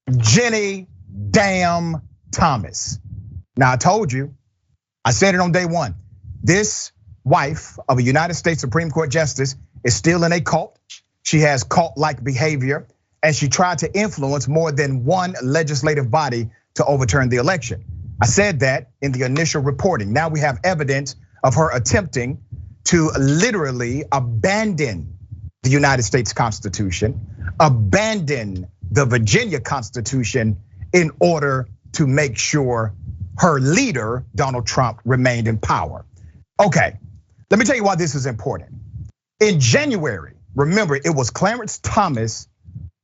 Ginni damn Thomas. Now I told you, I said it on day one. This wife of a United States Supreme Court justice is still in a cult. She has cult-like behavior, and she tried to influence more than one legislative body to overturn the election. I said that in the initial reporting. Now we have evidence of her attempting to literally abandon the United States Constitution, abandon the Virginia Constitution in order to make sure her leader, Donald Trump, remained in power. Okay, let me tell you why this is important. In January, remember, it was Clarence Thomas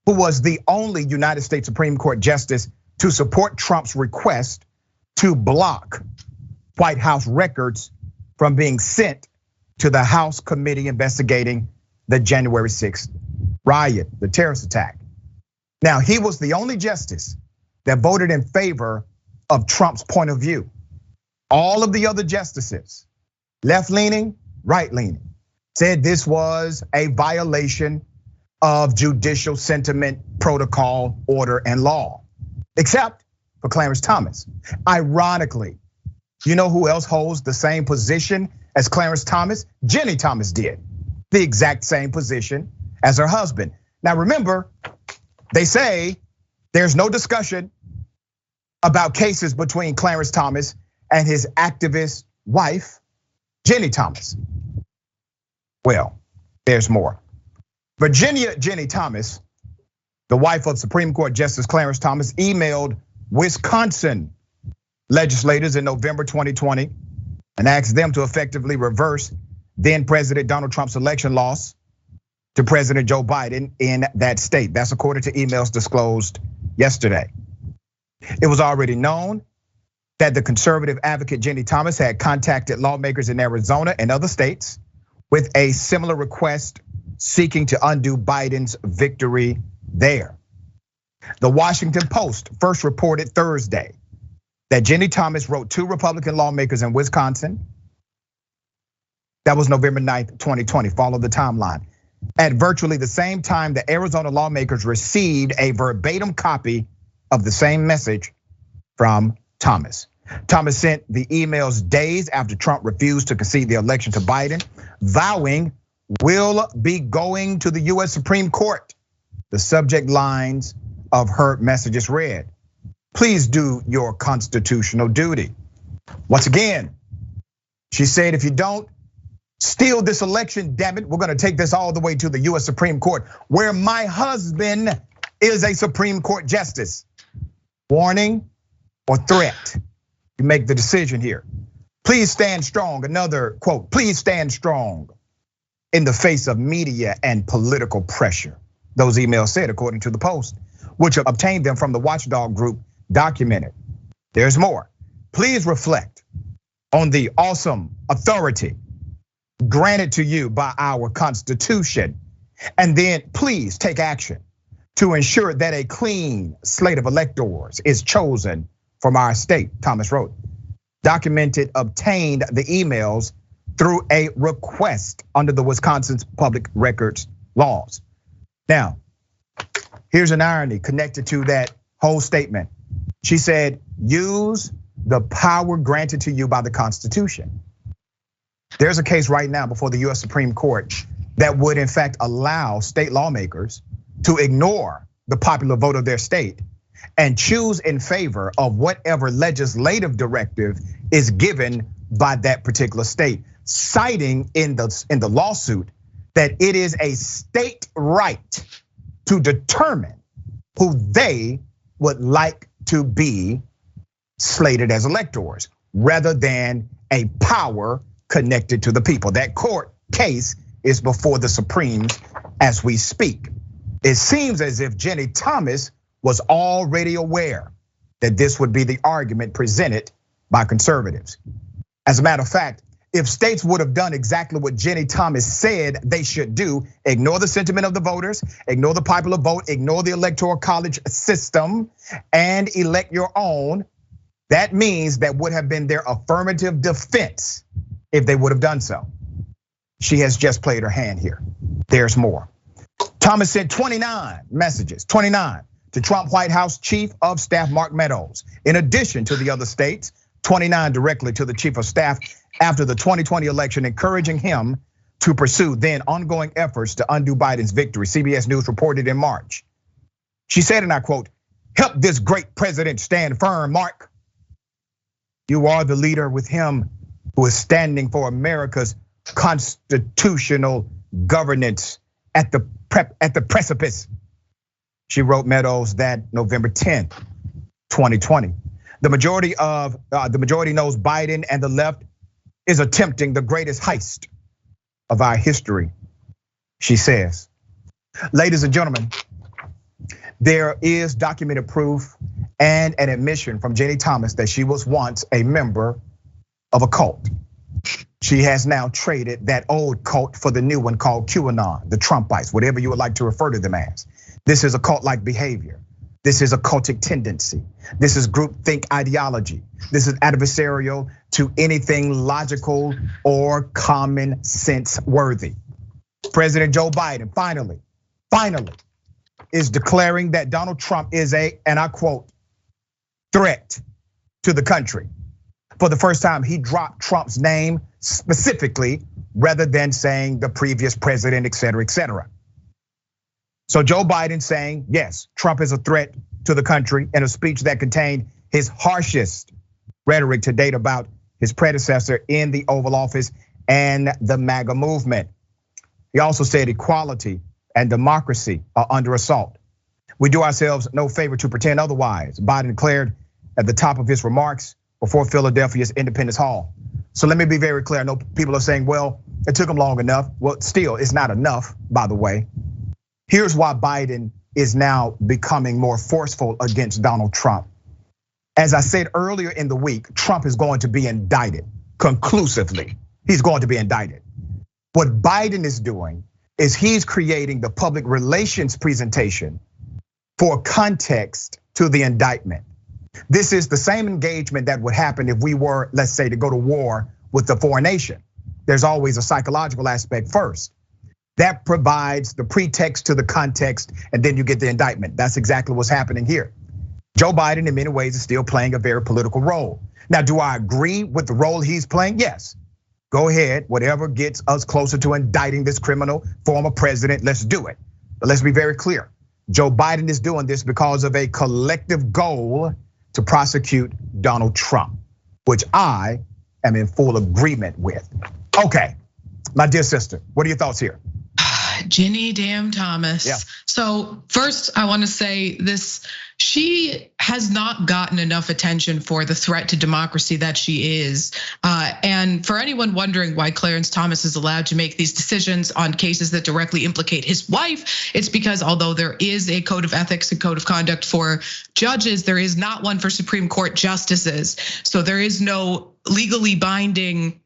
who was the only United States Supreme Court justice to support Trump's request to block White House records from being sent to the House committee investigating the January 6th riot, the terrorist attack. Now, he was the only justice that voted in favor of Trump's point of view. All of the other justices, left-leaning, right-leaning, said this was a violation of judicial sentiment, protocol, order, and law, except for Clarence Thomas. Ironically, you know who else holds the same position as Clarence Thomas? Ginni Thomas did, the exact same position as her husband. Now remember, they say there's no discussion about cases between Clarence Thomas and his activist wife, Ginni Thomas. Well, there's more. Virginia Ginni Thomas, the wife of Supreme Court Justice Clarence Thomas, emailed Wisconsin legislators in November 2020 and asked them to effectively reverse then President Donald Trump's election loss to President Joe Biden in that state. That's according to emails disclosed yesterday. It was already known that the conservative advocate Ginni Thomas had contacted lawmakers in Arizona and other states with a similar request seeking to undo Biden's victory there. The Washington Post first reported Thursday that Ginni Thomas wrote 2 Republican lawmakers in Wisconsin. That was November 9th, 2020, follow the timeline. At virtually the same time, the Arizona lawmakers received a verbatim copy of the same message from Thomas. Thomas sent the emails days after Trump refused to concede the election to Biden, vowing will be going to the US Supreme Court. The subject lines of her messages read, please do your constitutional duty. Once again, she said, if you don't steal this election, damn it, we're gonna take this all the way to the US Supreme Court, where my husband is a Supreme Court justice. Warning or threat, you make the decision here. Please stand strong, another quote, please stand strong in the face of media and political pressure. Those emails said, according to the Post, which obtained them from the watchdog group Documented. There's more. Please reflect on the awesome authority granted to you by our Constitution, and then please take action to ensure that a clean slate of electors is chosen from our state, Thomas wrote. Documented obtained the emails through a request under the Wisconsin's public records laws. Now, here's an irony connected to that whole statement. She said, use the power granted to you by the Constitution. There's a case right now before the US Supreme Court that would in fact allow state lawmakers to ignore the popular vote of their state and choose in favor of whatever legislative directive is given by that particular state, citing in the lawsuit that it is a state right to determine who they would like to be slated as electors, rather than a power connected to the people. That court case is before the Supreme as we speak. It seems as if Ginni Thomas was already aware that this would be the argument presented by conservatives. As a matter of fact, if states would have done exactly what Ginni Thomas said they should do, ignore the sentiment of the voters, ignore the popular vote, ignore the electoral college system, and elect your own, that means that would have been their affirmative defense if they would have done so. She has just played her hand here. There's more. Thomas sent 29 messages, 29 to Trump White House Chief of Staff Mark Meadows. In addition to the other states, 29 directly to the Chief of Staff after the 2020 election, encouraging him to pursue then ongoing efforts to undo Biden's victory. CBS News reported in March. She said, and I quote, "Help this great president stand firm, Mark. You are the leader with him who is standing for America's constitutional governance at the precipice." She wrote Meadows that November 10th, 2020. The majority knows Biden and the left is attempting the greatest heist of our history, she says. Ladies and gentlemen, there is documented proof and an admission from Ginni Thomas that she was once a member of a cult. She has now traded that old cult for the new one called QAnon, the Trumpites, whatever you would like to refer to them as. This is a cult-like behavior. This is a cultic tendency. This is groupthink ideology. This is adversarial to anything logical or common sense worthy. President Joe Biden finally is declaring that Donald Trump is a, and I quote, threat to the country. For the first time, he dropped Trump's name specifically rather than saying the previous president, et cetera, et cetera. So Joe Biden saying, yes, Trump is a threat to the country in a speech that contained his harshest rhetoric to date about his predecessor in the Oval Office and the MAGA movement. He also said equality and democracy are under assault. We do ourselves no favor to pretend otherwise, Biden declared at the top of his remarks before Philadelphia's Independence Hall. So let me be very clear. I know people are saying, well, it took him long enough. Well, still, it's not enough, by the way. Here's why Biden is now becoming more forceful against Donald Trump. As I said earlier in the week, Trump is going to be indicted conclusively. He's going to be indicted. What Biden is doing is he's creating the public relations presentation for context to the indictment. This is the same engagement that would happen if we were, let's say, to go to war with a foreign nation. There's always a psychological aspect first. That provides the pretext to the context, and then you get the indictment. That's exactly what's happening here. Joe Biden, in many ways, is still playing a very political role. Now, do I agree with the role he's playing? Yes. Go ahead, whatever gets us closer to indicting this criminal former president, let's do it. But let's be very clear. Joe Biden is doing this because of a collective goal to prosecute Donald Trump, which I am in full agreement with. Okay, my dear sister, what are your thoughts here? Ginni damn Thomas. Yeah. So first I want to say this, she has not gotten enough attention for the threat to democracy that she is. And for anyone wondering why Clarence Thomas is allowed to make these decisions on cases that directly implicate his wife, it's because although there is a code of ethics and code of conduct for judges, there is not one for Supreme Court justices. So there is no legally binding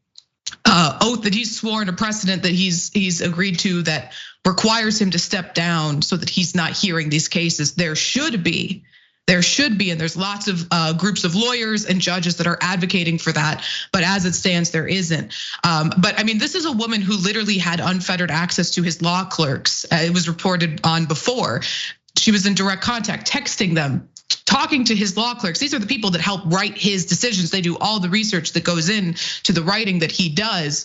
oath that he's sworn, a precedent that he's agreed to that requires him to step down so that he's not hearing these cases. There should be, and there's lots of groups of lawyers and judges that are advocating for that. But as it stands, there isn't. But I mean, this is a woman who literally had unfettered access to his law clerks. It was reported on before. She was in direct contact, texting them, talking to his law clerks. These are the people that help write his decisions. They do all the research that goes into the writing that he does.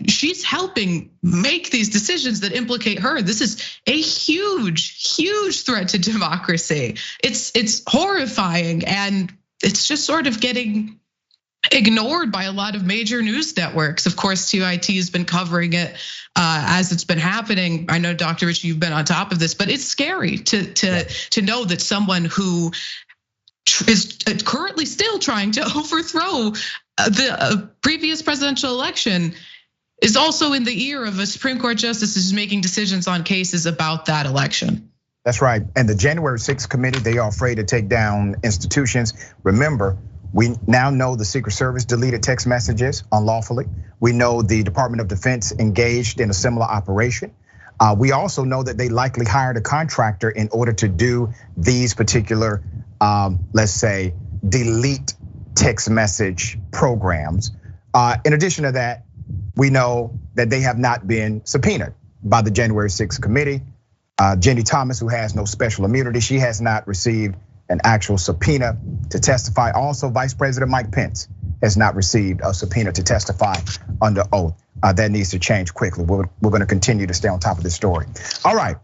She's helping make these decisions that implicate her. This is a huge threat to democracy. It's horrifying, and it's just sort of getting ignored by a lot of major news networks. Of course, TIT has been covering it as it's been happening. I know, Dr. Richey, you've been on top of this, but it's scary to know that someone who is currently still trying to overthrow the previous presidential election is also in the ear of a Supreme Court justice who's making decisions on cases about that election. That's right. And the January 6th committee, they are afraid to take down institutions. Remember, we now know the Secret Service deleted text messages unlawfully. We know the Department of Defense engaged in a similar operation. We also know that they likely hired a contractor in order to do these particular, let's say, delete text message programs. In addition to that, we know that they have not been subpoenaed by the January 6th committee. Ginni Thomas, who has no special immunity, she has not received an actual subpoena to testify. Also, Vice President Mike Pence has not received a subpoena to testify under oath. That needs to change quickly. We're going to continue to stay on top of this story. All right.